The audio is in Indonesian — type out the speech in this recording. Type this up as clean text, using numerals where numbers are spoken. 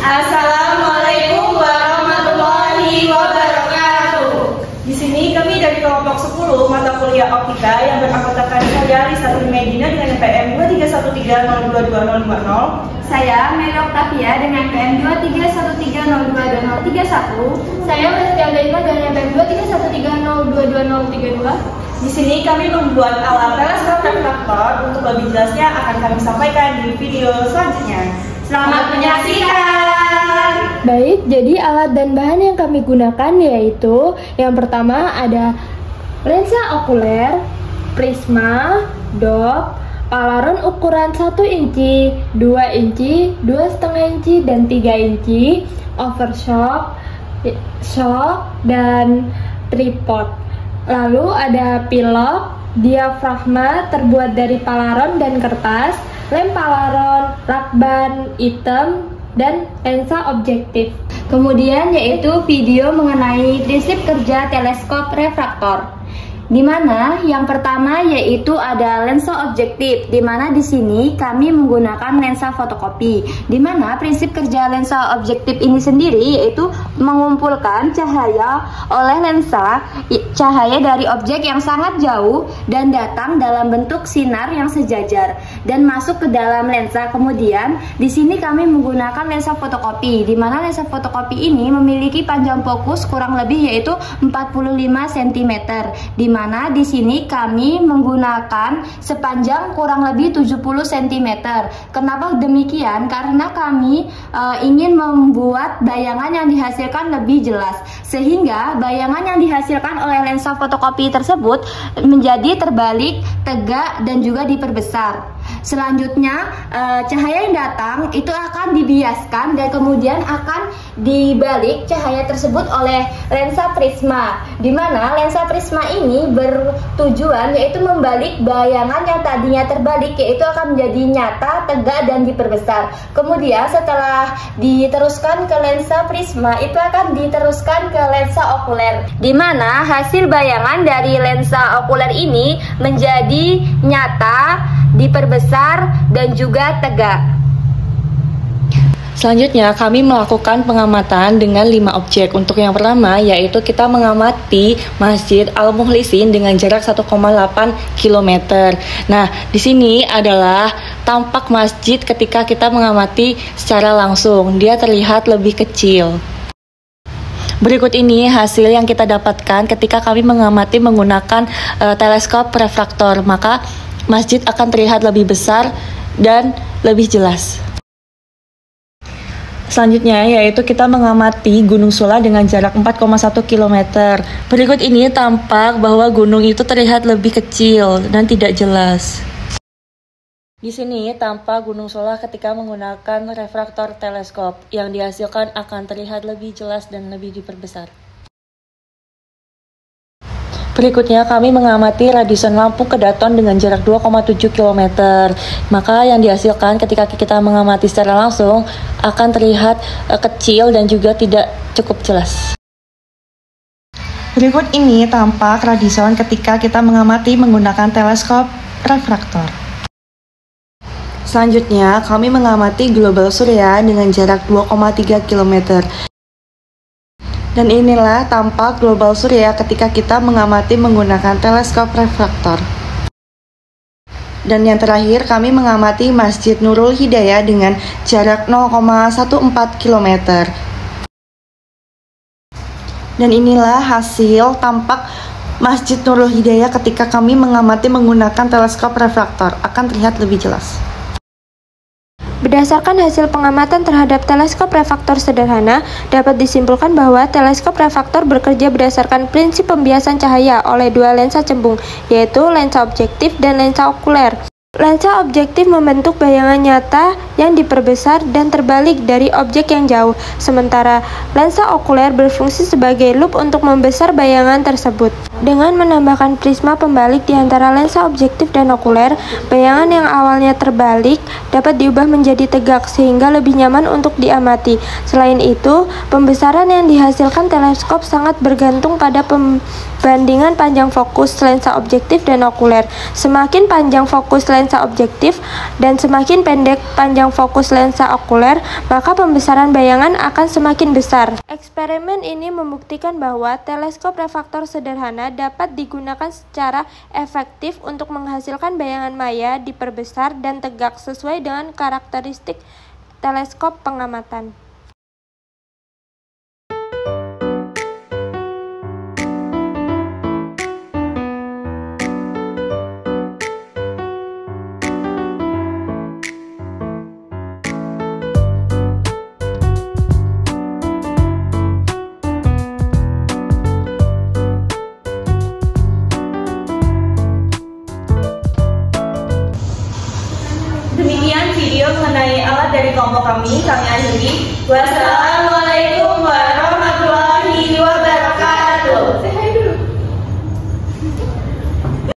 Assalamualaikum warahmatullahi wabarakatuh. Di sini kami dari kelompok 10 mata kuliah optika yang beranggotakan saya Risa Medina dengan PM 2313022050. Saya Meli Oktavia dengan PM 2313022031. Saya Mestia Lima dengan PM 2313022032. Di sini kami membuat alat teleskop refraktor. Untuk lebih jelasnya akan kami sampaikan di video selanjutnya. Selamat menyaksikan. Baik, jadi alat dan bahan yang kami gunakan yaitu yang pertama ada lensa okuler, prisma, dop, palaron ukuran 1 inci, 2 inci, 2,5 inci, dan 3 inci, overshock, shock, dan tripod. Lalu ada pilok, diafragma terbuat dari palaron dan kertas, lem palaron, lakban hitam, dan lensa objektif. Kemudian yaitu video mengenai prinsip kerja teleskop refraktor. Di mana yang pertama yaitu ada lensa objektif, di mana di sini kami menggunakan lensa fotokopi. Di mana prinsip kerja lensa objektif ini sendiri yaitu mengumpulkan cahaya oleh lensa cahaya dari objek yang sangat jauh dan datang dalam bentuk sinar yang sejajar dan masuk ke dalam lensa. Kemudian di sini kami menggunakan lensa fotokopi, di mana lensa fotokopi ini memiliki panjang fokus kurang lebih yaitu 45 cm. Di mana di sini kami menggunakan sepanjang kurang lebih 70 cm. Kenapa demikian? Karena kami ingin membuat bayangan yang dihasilkan lebih jelas, sehingga bayangan yang dihasilkan oleh lensa fotokopi tersebut menjadi terbalik, tegak, dan juga diperbesar. Selanjutnya cahaya yang datang itu akan dibiaskan dan kemudian akan dibalik cahaya tersebut oleh lensa prisma, di mana lensa prisma ini bertujuan yaitu membalik bayangan yang tadinya terbalik, yaitu akan menjadi nyata, tegak, dan diperbesar. Kemudian setelah diteruskan ke lensa prisma itu akan diteruskan ke lensa okuler, di mana hasil bayangan dari lensa okuler ini menjadi nyata, diperbesar, dan juga tegak. Selanjutnya kami melakukan pengamatan dengan 5 objek. Untuk yang pertama yaitu kita mengamati Masjid Al-Mukhlisin dengan jarak 1,8 km. Nah, di sini adalah tampak masjid ketika kita mengamati secara langsung. Dia terlihat lebih kecil. Berikut ini hasil yang kita dapatkan ketika kami mengamati menggunakan teleskop refraktor. Maka masjid akan terlihat lebih besar dan lebih jelas. Selanjutnya yaitu kita mengamati Gunung Sula dengan jarak 4,1 km. Berikut ini tampak bahwa gunung itu terlihat lebih kecil dan tidak jelas. Di sini tampak Gunung Sula ketika menggunakan refraktor teleskop. Yang dihasilkan akan terlihat lebih jelas dan lebih diperbesar. Berikutnya kami mengamati radiusan lampu kedaton dengan jarak 2,7 km. Maka yang dihasilkan ketika kita mengamati secara langsung akan terlihat kecil dan juga tidak cukup jelas. Berikut ini tampak radiusan ketika kita mengamati menggunakan teleskop refraktor. Selanjutnya kami mengamati global surya dengan jarak 2,3 km. Dan inilah tampak global surya ketika kita mengamati menggunakan teleskop refraktor. Dan yang terakhir kami mengamati Masjid Nurul Hidayah dengan jarak 0,14 km. Dan inilah hasil tampak Masjid Nurul Hidayah ketika kami mengamati menggunakan teleskop refraktor. Akan terlihat lebih jelas. Berdasarkan hasil pengamatan terhadap teleskop refraktor sederhana, dapat disimpulkan bahwa teleskop refraktor bekerja berdasarkan prinsip pembiasan cahaya oleh dua lensa cembung, yaitu lensa objektif dan lensa okuler. Lensa objektif membentuk bayangan nyata yang diperbesar dan terbalik dari objek yang jauh, sementara lensa okuler berfungsi sebagai loop untuk membesar bayangan tersebut. Dengan menambahkan prisma pembalik di antara lensa objektif dan okuler, bayangan yang awalnya terbalik dapat diubah menjadi tegak sehingga lebih nyaman untuk diamati. Selain itu, pembesaran yang dihasilkan teleskop sangat bergantung pada pembandingan panjang fokus lensa objektif dan okuler. Semakin panjang fokus lensa objektif dan semakin pendek panjang fokus lensa okuler, maka pembesaran bayangan akan semakin besar. Eksperimen ini membuktikan bahwa teleskop refraktor sederhana dapat digunakan secara efektif untuk menghasilkan bayangan maya diperbesar dan tegak sesuai dengan karakteristik teleskop pengamatan. Demikian video mengenai alat dari kelompok kami akhiri. Wassalamualaikum